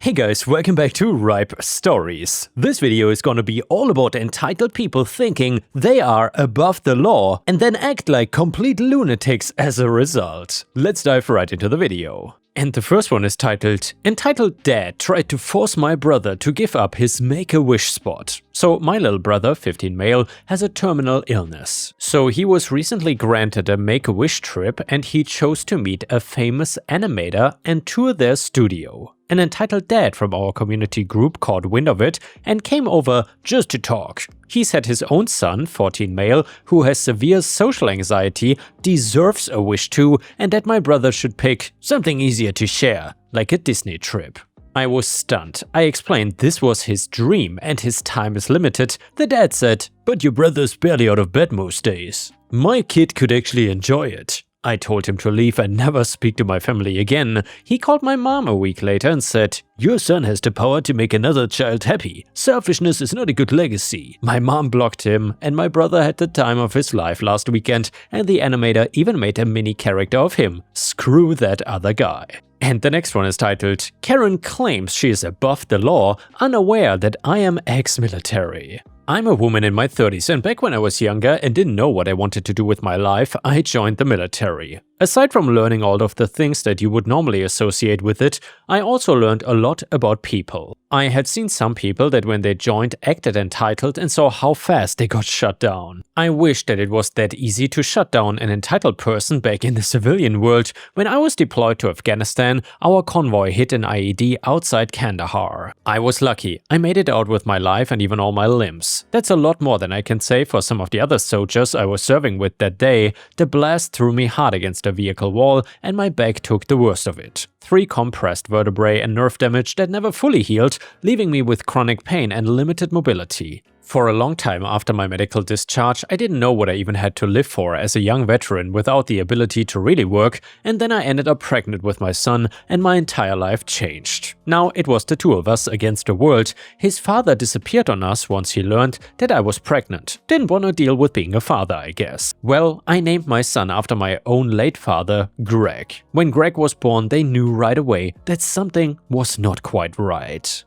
Hey guys, welcome back to Ripe Stories. This video is gonna be all about entitled people thinking they are above the law and then act like complete lunatics as a result. Let's dive right into the video. And the first one is titled, Entitled Dad Tried to Force My Brother to Give Up His Make-A-Wish Spot. So my little brother, 15 male, has a terminal illness. So he was recently granted a Make-A-Wish trip and he chose to meet a famous animator and tour their studio. An entitled dad from our community group caught wind of it and came over just to talk. He said his own son, 14 male, who has severe social anxiety, deserves a wish too, and that my brother should pick something easier to share, like a Disney trip. I was stunned. I explained this was his dream and his time is limited. The dad said, "But your brother's barely out of bed most days. My kid could actually enjoy it." I told him to leave and never speak to my family again. He called my mom a week later and said, "Your son has the power to make another child happy. Selfishness is not a good legacy." My mom blocked him and my brother had the time of his life last weekend and the animator even made a mini character of him. Screw that other guy. And the next one is titled, Karen Claims She is Above the Law, Unaware That I Am Ex-Military. I'm a woman in my 30s and back when I was younger and didn't know what I wanted to do with my life, I joined the military. Aside from learning all of the things that you would normally associate with it, I also learned a lot about people. I had seen some people that when they joined acted entitled and saw how fast they got shut down. I wish that it was that easy to shut down an entitled person back in the civilian world. When I was deployed to Afghanistan, our convoy hit an IED outside Kandahar. I was lucky. I made it out with my life and even all my limbs. That's a lot more than I can say for some of the other soldiers I was serving with that day. The blast threw me hard against a vehicle wall and my back took the worst of it. 3 compressed vertebrae and nerve damage that never fully healed, leaving me with chronic pain and limited mobility. For a long time after my medical discharge, I didn't know what I even had to live for as a young veteran without the ability to really work, and then I ended up pregnant with my son and my entire life changed. Now it was the two of us against the world. His father disappeared on us once he learned that I was pregnant. Didn't want to deal with being a father, I guess. Well, I named my son after my own late father, Greg. When Greg was born, they knew right away that something was not quite right.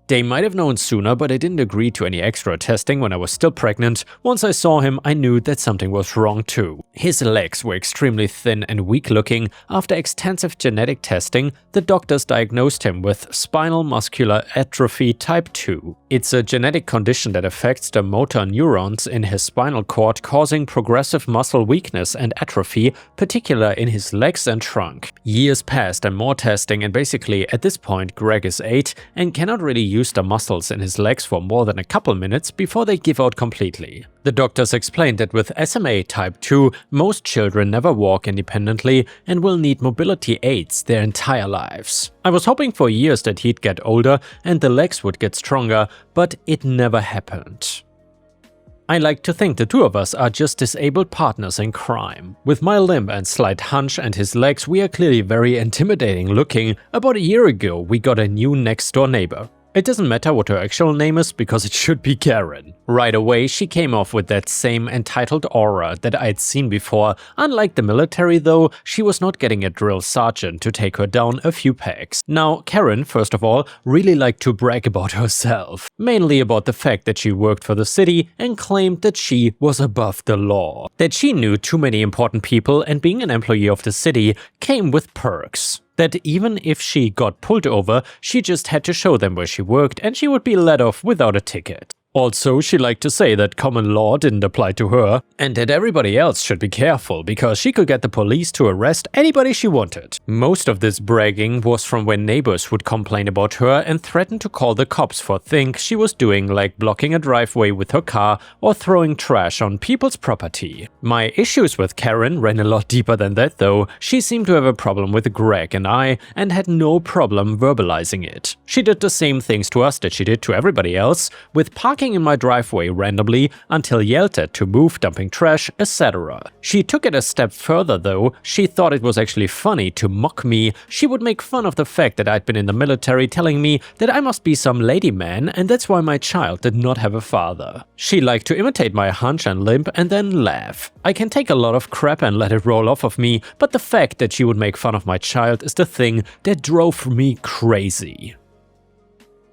They might have known sooner, but I didn't agree to any extra testing when I was still pregnant. Once I saw him, I knew that something was wrong too. His legs were extremely thin and weak looking. After extensive genetic testing, the doctors diagnosed him with spinal muscular atrophy type 2. It's a genetic condition that affects the motor neurons in his spinal cord, causing progressive muscle weakness and atrophy, particularly in his legs and trunk. Years passed and more testing, and basically at this point Greg is 8 and cannot really use the muscles in his legs for more than a couple minutes before they give out completely. The doctors explained that with SMA type 2, most children never walk independently and will need mobility aids their entire lives. I was hoping for years that he'd get older and the legs would get stronger, but it never happened. I like to think the two of us are just disabled partners in crime. With my limp and slight hunch and his legs, we are clearly very intimidating looking. About a year ago, we got a new next-door neighbor. It doesn't matter what her actual name is because it should be Karen. Right away, she came off with that same entitled aura that I'd seen before. Unlike the military though, she was not getting a drill sergeant to take her down a few pegs. Now, Karen, first of all, really liked to brag about herself. Mainly about the fact that she worked for the city and claimed that she was above the law. That she knew too many important people and being an employee of the city came with perks. That even if she got pulled over, she just had to show them where she worked and she would be let off without a ticket. Also, she liked to say that common law didn't apply to her and that everybody else should be careful because she could get the police to arrest anybody she wanted. Most of this bragging was from when neighbors would complain about her and threaten to call the cops for things she was doing, like blocking a driveway with her car or throwing trash on people's property. My issues with Karen ran a lot deeper than that though. She seemed to have a problem with Greg and I and had no problem verbalizing it. She did the same things to us that she did to everybody else, with parking sitting in my driveway randomly until yelled at to move, dumping trash, etc. She took it a step further though. She thought it was actually funny to mock me. She would make fun of the fact that I'd been in the military, telling me that I must be some lady man and that's why my child did not have a father. She liked to imitate my hunch and limp and then laugh. I can take a lot of crap and let it roll off of me, but the fact that she would make fun of my child is the thing that drove me crazy.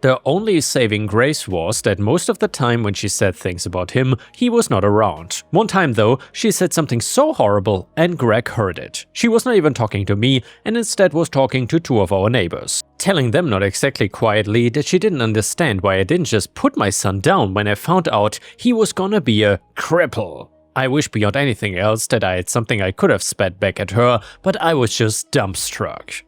The only saving grace was that most of the time when she said things about him, he was not around. One time though, she said something so horrible and Greg heard it. She was not even talking to me and instead was talking to two of our neighbors, telling them not exactly quietly that she didn't understand why I didn't just put my son down when I found out he was gonna be a cripple. I wish beyond anything else that I had something I could have spat back at her, but I was just dumbstruck.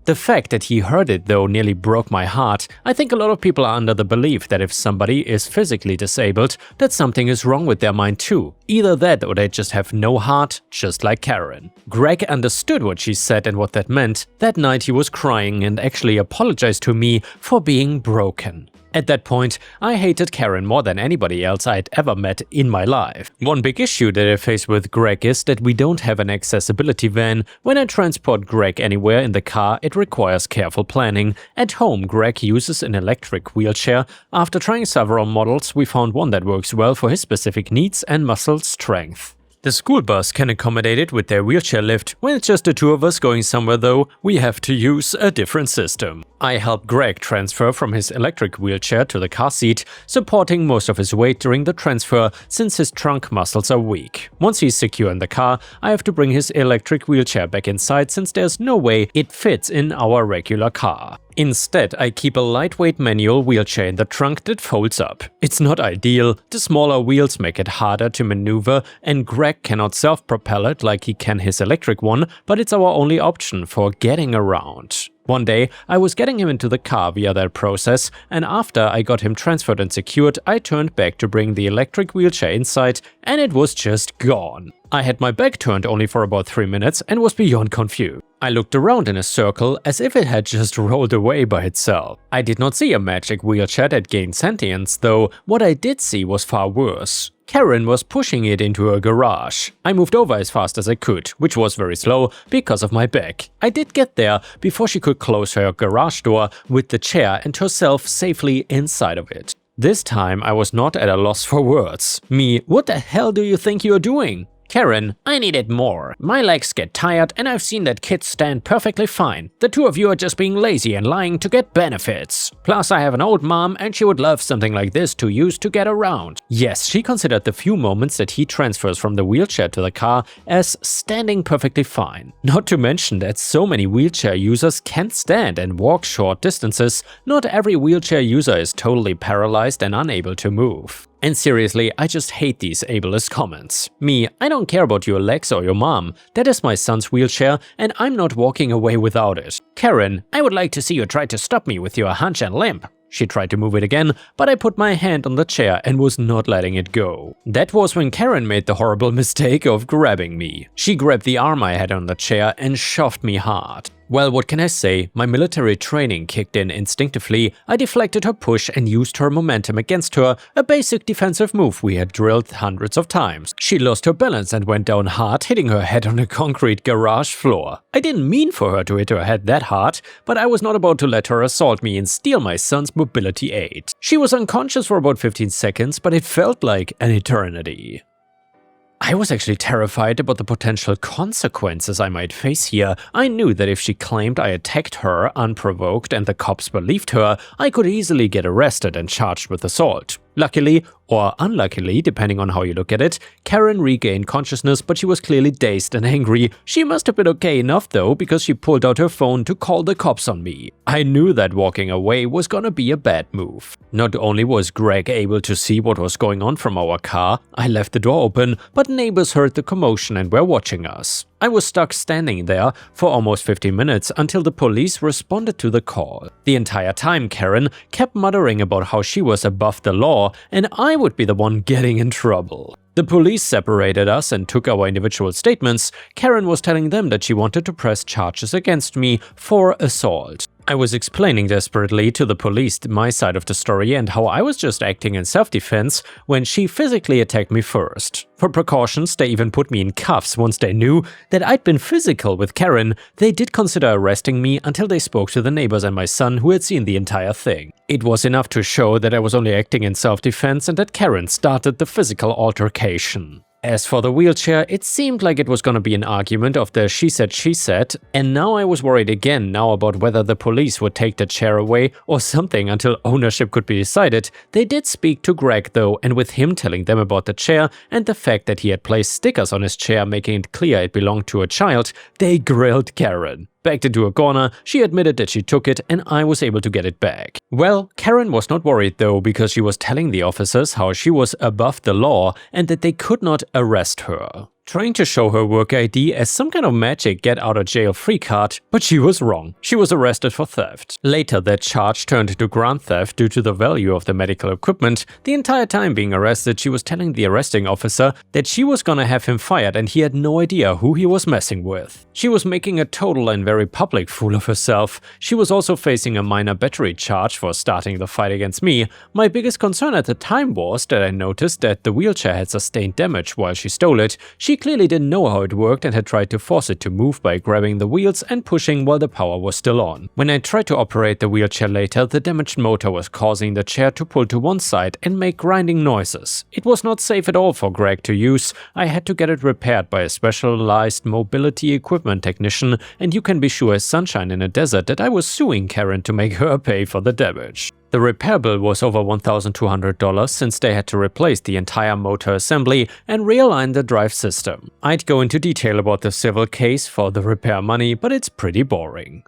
The fact that he heard it though nearly broke my heart. I think a lot of people are under the belief that if somebody is physically disabled, that something is wrong with their mind too. Either that or they just have no heart, just like Karen. Greg understood what she said and what that meant. That night he was crying and actually apologized to me for being broken. At that point, I hated Karen more than anybody else I'd ever met in my life. One big issue that I face with Greg is that we don't have an accessibility van. When I transport Greg anywhere in the car, it requires careful planning. At home, Greg uses an electric wheelchair. After trying several models, we found one that works well for his specific needs and muscle strength. The school bus can accommodate it with their wheelchair lift. When it's just the two of us going somewhere though, we have to use a different system. I helped Greg transfer from his electric wheelchair to the car seat, supporting most of his weight during the transfer since his trunk muscles are weak. Once he's secure in the car, I have to bring his electric wheelchair back inside since there's no way it fits in our regular car. Instead, I keep a lightweight manual wheelchair in the trunk that folds up. It's not ideal, the smaller wheels make it harder to maneuver and Greg cannot self-propel it like he can his electric one, but it's our only option for getting around. One day, I was getting him into the car via that process, and after I got him transferred and secured, I turned back to bring the electric wheelchair inside, and it was just gone. I had my back turned only for about 3 minutes and was beyond confused. I looked around in a circle as if it had just rolled away by itself. I did not see a magic wheelchair that gained sentience though. What I did see was far worse. Karen was pushing it into a garage. I moved over as fast as I could, which was very slow because of my back. I did get there before she could close her garage door with the chair and herself safely inside of it. This time I was not at a loss for words. Me, what the hell do you think you're doing? Karen, I need it more. My legs get tired and I've seen that kids stand perfectly fine. The two of you are just being lazy and lying to get benefits. Plus I have an old mom and she would love something like this to use to get around. Yes, she considered the few moments that he transfers from the wheelchair to the car as standing perfectly fine. Not to mention that so many wheelchair users can't stand and walk short distances. Not every wheelchair user is totally paralyzed and unable to move. And seriously, I just hate these ableist comments. Me, I don't care about your legs or your mom. That is my son's wheelchair and I'm not walking away without it. Karen, I would like to see you try to stop me with your hunch and limp. She tried to move it again, but I put my hand on the chair and was not letting it go. That was when Karen made the horrible mistake of grabbing me. She grabbed the arm I had on the chair and shoved me hard. Well, what can I say? My military training kicked in instinctively. I deflected her push and used her momentum against her, a basic defensive move we had drilled hundreds of times. She lost her balance and went down hard, hitting her head on the concrete garage floor. I didn't mean for her to hit her head that hard, but I was not about to let her assault me and steal my son's mobility aid. She was unconscious for about 15 seconds, but it felt like an eternity. I was actually terrified about the potential consequences I might face here. I knew that if she claimed I attacked her unprovoked and the cops believed her, I could easily get arrested and charged with assault. Luckily, or unluckily, depending on how you look at it, Karen regained consciousness, but she was clearly dazed and angry. She must have been okay enough though, because she pulled out her phone to call the cops on me. I knew that walking away was gonna be a bad move. Not only was Greg able to see what was going on from our car, I left the door open, but neighbors heard the commotion and were watching us. I was stuck standing there for almost 15 minutes until the police responded to the call. The entire time Karen kept muttering about how she was above the law and I would be the one getting in trouble. The police separated us and took our individual statements. Karen was telling them that she wanted to press charges against me for assault. I was explaining desperately to the police my side of the story and how I was just acting in self-defense when she physically attacked me first. For precautions, they even put me in cuffs once they knew that I'd been physical with Karen. They did consider arresting me until they spoke to the neighbors and my son who had seen the entire thing. It was enough to show that I was only acting in self-defense and that Karen started the physical altercation. As for the wheelchair, it seemed like it was gonna be an argument of the she said, and now I was worried again now about whether the police would take the chair away or something until ownership could be decided. They did speak to Greg though, and with him telling them about the chair and the fact that he had placed stickers on his chair making it clear it belonged to a child, they grilled Karen. Backed into a corner, she admitted that she took it and I was able to get it back. Well, Karen was not worried though because she was telling the officers how she was above the law and that they could not arrest her. Trying to show her work ID as some kind of magic get-out-of-jail-free card, but she was wrong. She was arrested for theft. Later, that charge turned into grand theft due to the value of the medical equipment. The entire time being arrested, she was telling the arresting officer that she was gonna have him fired and he had no idea who he was messing with. She was making a total and very public fool of herself. She was also facing a minor battery charge for starting the fight against me. My biggest concern at the time was that I noticed that the wheelchair had sustained damage while she stole it. She clearly didn't know how it worked and had tried to force it to move by grabbing the wheels and pushing while the power was still on. When I tried to operate the wheelchair later, the damaged motor was causing the chair to pull to one side and make grinding noises. It was not safe at all for Greg to use. I had to get it repaired by a specialized mobility equipment technician, and you can be sure as sunshine in a desert that I was suing Karen to make her pay for the damage. The repair bill was over $1,200 since they had to replace the entire motor assembly and realign the drive system. I'd go into detail about the civil case for the repair money, but it's pretty boring.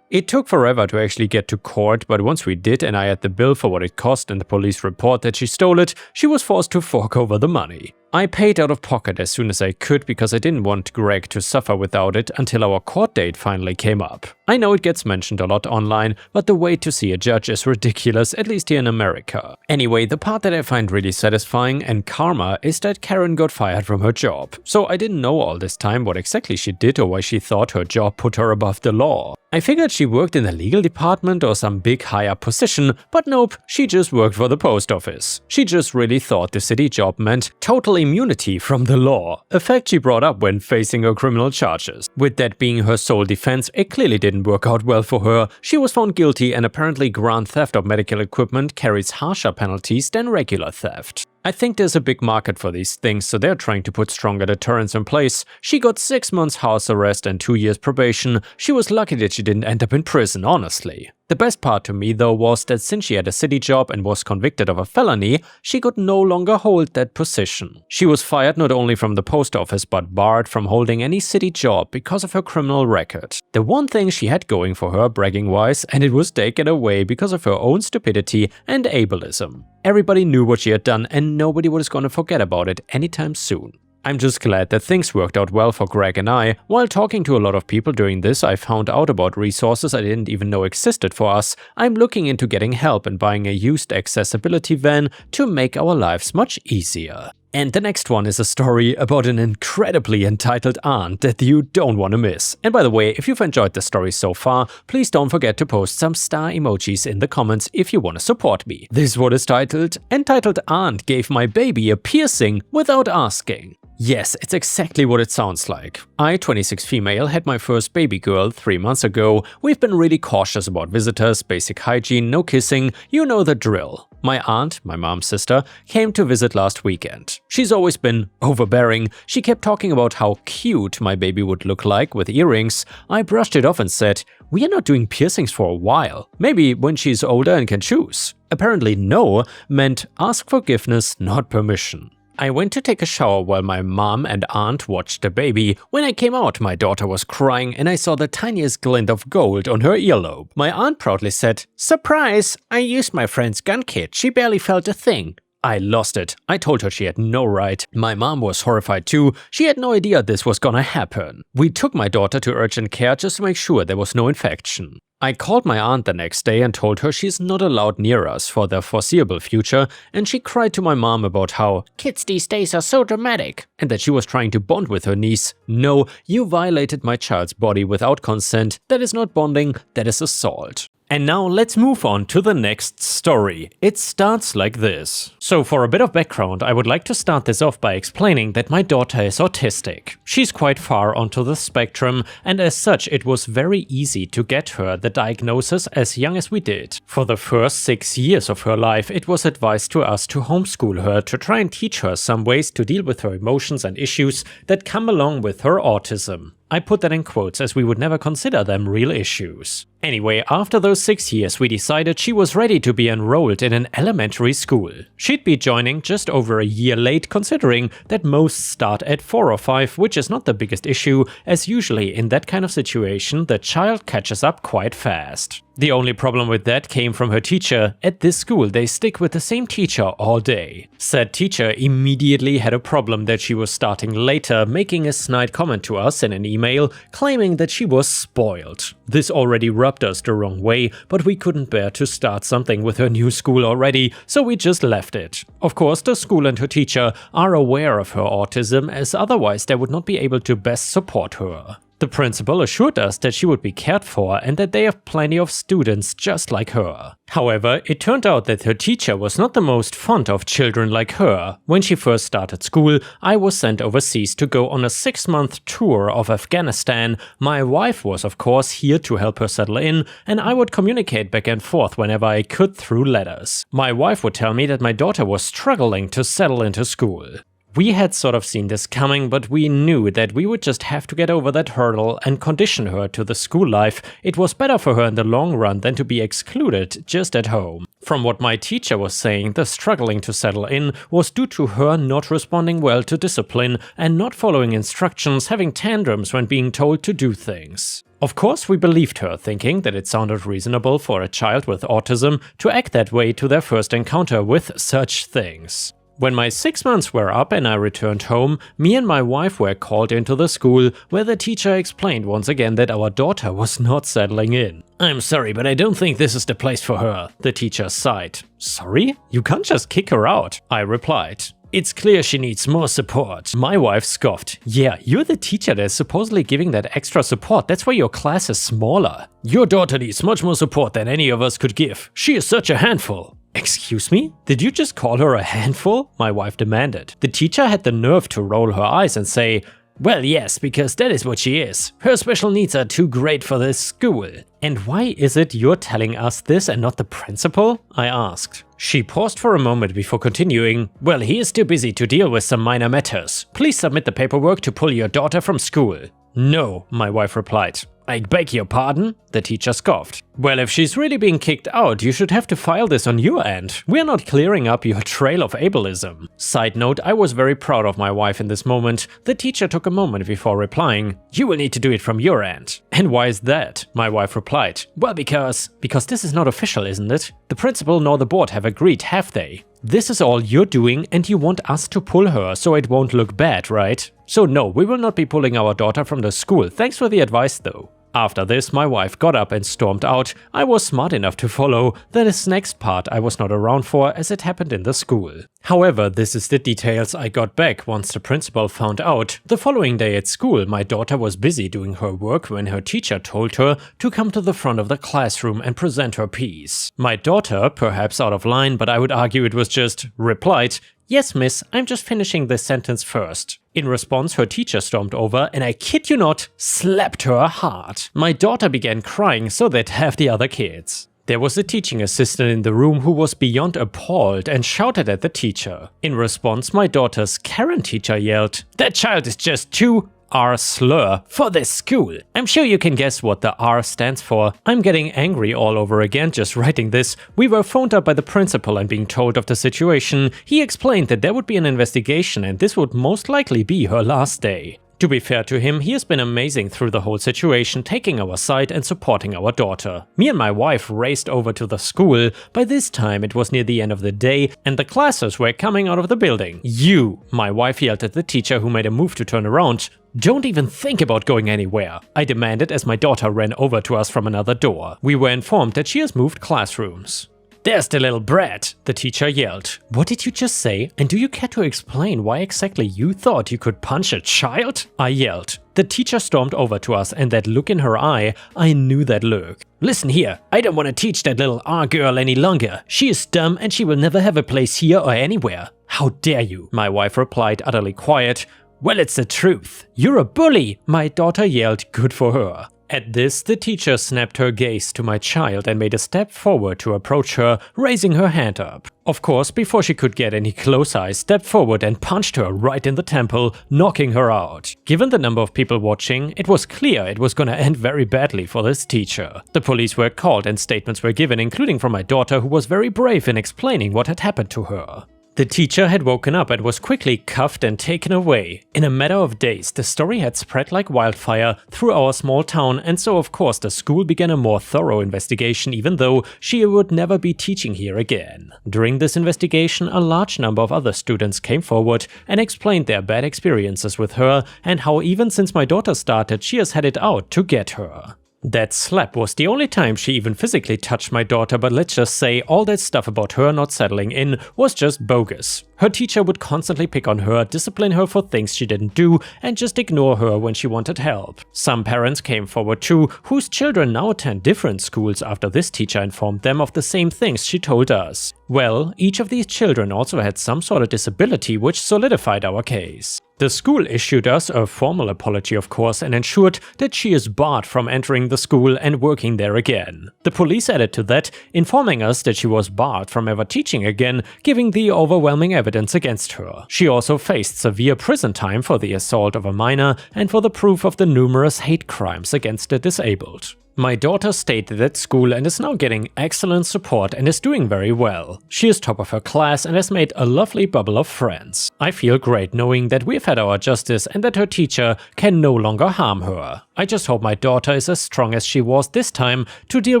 It took forever to actually get to court, but once we did and I had the bill for what it cost and the police report that she stole it, she was forced to fork over the money. I paid out of pocket as soon as I could because I didn't want Greg to suffer without it until our court date finally came up. I know it gets mentioned a lot online, but the wait to see a judge is ridiculous, at least here in America. Anyway, the part that I find really satisfying and karma is that Karen got fired from her job. So I didn't know all this time what exactly she did or why she thought her job put her above the law. I figured she worked in the legal department or some big higher position, but nope, she just worked for the post office. She just really thought the city job meant total immunity from the law, a fact she brought up when facing her criminal charges. With that being her sole defense, it clearly didn't work out well for her. She was found guilty, and apparently grand theft of medical equipment carries harsher penalties than regular theft. I think there's a big market for these things, so they're trying to put stronger deterrents in place. She got 6 months house arrest and 2 years probation. She was lucky that she didn't end up in prison, honestly. The best part to me though was that since she had a city job and was convicted of a felony, she could no longer hold that position. She was fired not only from the post office but barred from holding any city job because of her criminal record. The one thing she had going for her bragging-wise, and it was taken away because of her own stupidity and ableism. Everybody knew what she had done and nobody was going to forget about it anytime soon. I'm just glad that things worked out well for Greg and I. While talking to a lot of people during this, I found out about resources I didn't even know existed for us. I'm looking into getting help and buying a used accessibility van to make our lives much easier. And the next one is a story about an incredibly entitled aunt that you don't want to miss. And by the way, if you've enjoyed the story so far, please don't forget to post some star emojis in the comments if you want to support me. This one is titled, "Entitled Aunt Gave My Baby a Piercing Without Asking." Yes, it's exactly what it sounds like. I, 26 female, had my first baby girl 3 months ago. We've been really cautious about visitors, basic hygiene, no kissing, you know the drill. My aunt, my mom's sister, came to visit last weekend. She's always been overbearing. She kept talking about how cute my baby would look like with earrings. I brushed it off and said, "We are not doing piercings for a while. Maybe when she's older and can choose." Apparently no meant ask forgiveness, not permission. I went to take a shower while my mom and aunt watched the baby. When I came out, my daughter was crying and I saw the tiniest glint of gold on her earlobe. My aunt proudly said, "Surprise! I used my friend's gun kit. She barely felt a thing." I lost it. I told her she had no right. My mom was horrified too. She had no idea this was gonna happen. We took my daughter to urgent care just to make sure there was no infection. I called my aunt the next day and told her she's not allowed near us for the foreseeable future, and she cried to my mom about how kids these days are so dramatic and that she was trying to bond with her niece. No, you violated my child's body without consent. That is not bonding, that is assault. And now let's move on to the next story. It starts like this. So for a bit of background, I would like to start this off by explaining that my daughter is autistic. She's quite far onto the spectrum, and as such it was very easy to get her the diagnosis as young as we did. For the first 6 years of her life, it was advised to us to homeschool her to try and teach her some ways to deal with her emotions and issues that come along with her autism. I put that in quotes as we would never consider them real issues. Anyway, after those 6 years we decided she was ready to be enrolled in an elementary school. She'd be joining just over a year late, considering that most start at 4 or 5, which is not the biggest issue, as usually in that kind of situation the child catches up quite fast. The only problem with that came from her teacher. At this school they stick with the same teacher all day. Said teacher immediately had a problem that she was starting later, making a snide comment to us in an email, claiming that she was spoiled. This already rubbed us the wrong way, but we couldn't bear to start something with her new school already, so we just left it. Of course, the school and her teacher are aware of her autism, as otherwise they would not be able to best support her. The principal assured us that she would be cared for and that they have plenty of students just like her. However, it turned out that her teacher was not the most fond of children like her. When she first started school, I was sent overseas to go on a 6-month tour of Afghanistan. My wife was of course here to help her settle in, and I would communicate back and forth whenever I could through letters. My wife would tell me that my daughter was struggling to settle into school. We had sort of seen this coming, but we knew that we would just have to get over that hurdle and condition her to the school life. It was better for her in the long run than to be excluded just at home. From what my teacher was saying, the struggling to settle in was due to her not responding well to discipline and not following instructions, having tantrums when being told to do things. Of course, we believed her, thinking that it sounded reasonable for a child with autism to act that way to their first encounter with such things. When my 6 months were up and I returned home, me and my wife were called into the school, where the teacher explained once again that our daughter was not settling in. "I'm sorry, but I don't think this is the place for her," the teacher sighed. "Sorry? You can't just kick her out," I replied. "It's clear she needs more support." My wife scoffed. "Yeah, you're the teacher that's supposedly giving that extra support. That's why your class is smaller. Your daughter needs much more support than any of us could give. She is such a handful." "Excuse me? Did you just call her a handful?" my wife demanded. The teacher had the nerve to roll her eyes and say, "Well, yes, because that is what she is. Her special needs are too great for this school." "And why is it you're telling us this and not the principal?" I asked. She paused for a moment before continuing, "Well, he is too busy to deal with some minor matters. Please submit the paperwork to pull your daughter from school." "No," my wife replied. "I beg your pardon?" the teacher scoffed. "Well, if she's really being kicked out, you should have to file this on your end. We're not clearing up your trail of ableism." Side note, I was very proud of my wife in this moment. The teacher took a moment before replying, "You will need to do it from your end." "And why is that?" my wife replied. "Well, because this is not official, isn't it? The principal nor the board have agreed, have they? This is all you're doing and you want us to pull her so it won't look bad, right? So no, we will not be pulling our daughter from the school. Thanks for the advice though." After this, my wife got up and stormed out. I was smart enough to follow. This next part I was not around for, as it happened in the school. However, this is the details I got back once the principal found out. The following day at school, my daughter was busy doing her work when her teacher told her to come to the front of the classroom and present her piece. My daughter, perhaps out of line, but I would argue it was just, replied, "Yes, miss, I'm just finishing this sentence first." In response, her teacher stormed over and, I kid you not, slapped her hard. My daughter began crying, so did half the other kids. There was a teaching assistant in the room who was beyond appalled and shouted at the teacher. In response, my daughter's Karen teacher yelled, "That child is just too R slur for this school." I'm sure you can guess what the R stands for. I'm getting angry all over again just writing this. We were phoned up by the principal and being told of the situation. He explained that there would be an investigation and this would most likely be her last day. To be fair to him, he has been amazing through the whole situation, taking our side and supporting our daughter. Me and my wife raced over to the school. By this time it was near the end of the day and the classes were coming out of the building. "You!" my wife yelled at the teacher, who made a move to turn around. "Don't even think about going anywhere," I demanded as my daughter ran over to us from another door. We were informed that she has moved classrooms. "There's the little brat," the teacher yelled. "What did you just say? And do you care to explain why exactly you thought you could punch a child?" I yelled. The teacher stormed over to us, and that look in her eye, I knew that look. "Listen here, I don't want to teach that little R girl any longer. She is dumb and she will never have a place here or anywhere." "How dare you?" my wife replied, utterly quiet. "Well, it's the truth. You're a bully," my daughter yelled. Good for her. At this, the teacher snapped her gaze to my child and made a step forward to approach her, raising her hand up. Of course, before she could get any closer, I stepped forward and punched her right in the temple, knocking her out. Given the number of people watching, it was clear it was gonna end very badly for this teacher. The police were called and statements were given, including from my daughter, who was very brave in explaining what had happened to her. The teacher had woken up and was quickly cuffed and taken away. In a matter of days, the story had spread like wildfire through our small town, and so of course the school began a more thorough investigation, even though she would never be teaching here again. During this investigation, a large number of other students came forward and explained their bad experiences with her and how even since my daughter started, she has had it out to get her. That slap was the only time she even physically touched my daughter, but let's just say all that stuff about her not settling in was just bogus. Her teacher would constantly pick on her, discipline her for things she didn't do, and just ignore her when she wanted help. Some parents came forward too, whose children now attend different schools after this teacher informed them of the same things she told us. Well, each of these children also had some sort of disability, which solidified our case. The school issued us a formal apology, of course, and ensured that she is barred from entering the school and working there again. The police added to that, informing us that she was barred from ever teaching again, giving the overwhelming evidence against her. She also faced severe prison time for the assault of a minor and for the proof of the numerous hate crimes against the disabled. My daughter stayed at school and is now getting excellent support and is doing very well. She is top of her class and has made a lovely bubble of friends. I feel great knowing that we've had our justice and that her teacher can no longer harm her. I just hope my daughter is as strong as she was this time to deal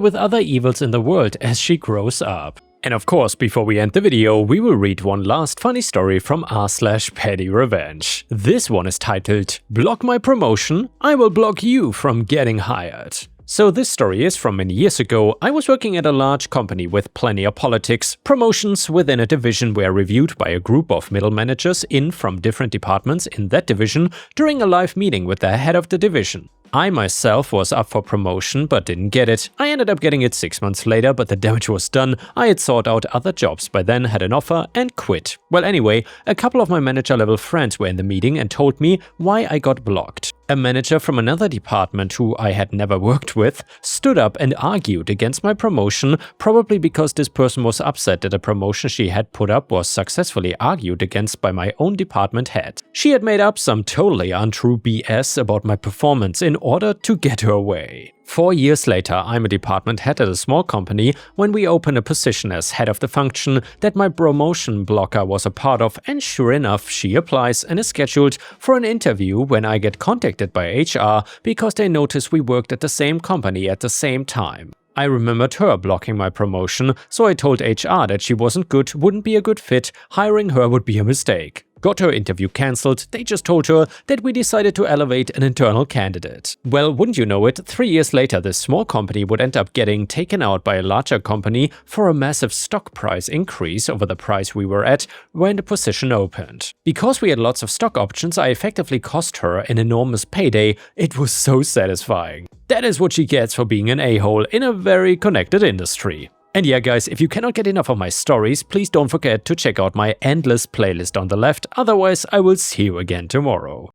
with other evils in the world as she grows up. And of course, before we end the video, we will read one last funny story from r/PettyRevenge. This one is titled, "Block my promotion, I will block you from getting hired." So this story is from many years ago. I was working at a large company with plenty of politics. Promotions within a division were reviewed by a group of middle managers in from different departments in that division during a live meeting with the head of the division. I myself was up for promotion but didn't get it. I ended up getting it 6 months later, but the damage was done. I had sought out other jobs by then, had an offer and quit. Well, anyway, a couple of my manager level friends were in the meeting and told me why I got blocked. A manager from another department who I had never worked with stood up and argued against my promotion, probably because this person was upset that a promotion she had put up was successfully argued against by my own department head. She had made up some totally untrue BS about my performance in order to get her way. 4 years later, I'm a department head at a small company when we open a position as head of the function that my promotion blocker was a part of, and sure enough, she applies and is scheduled for an interview when I get contacted by HR because they notice we worked at the same company at the same time. I remembered her blocking my promotion, so I told HR that she wasn't good, wouldn't be a good fit, hiring her would be a mistake. Got her interview cancelled, they just told her that we decided to elevate an internal candidate. Well, wouldn't you know it, 3 years later this small company would end up getting taken out by a larger company for a massive stock price increase over the price we were at when the position opened. Because we had lots of stock options, I effectively cost her an enormous payday. It was so satisfying. That is what she gets for being an a-hole in a very connected industry. And yeah guys, if you cannot get enough of my stories, please don't forget to check out my endless playlist on the left, otherwise I will see you again tomorrow.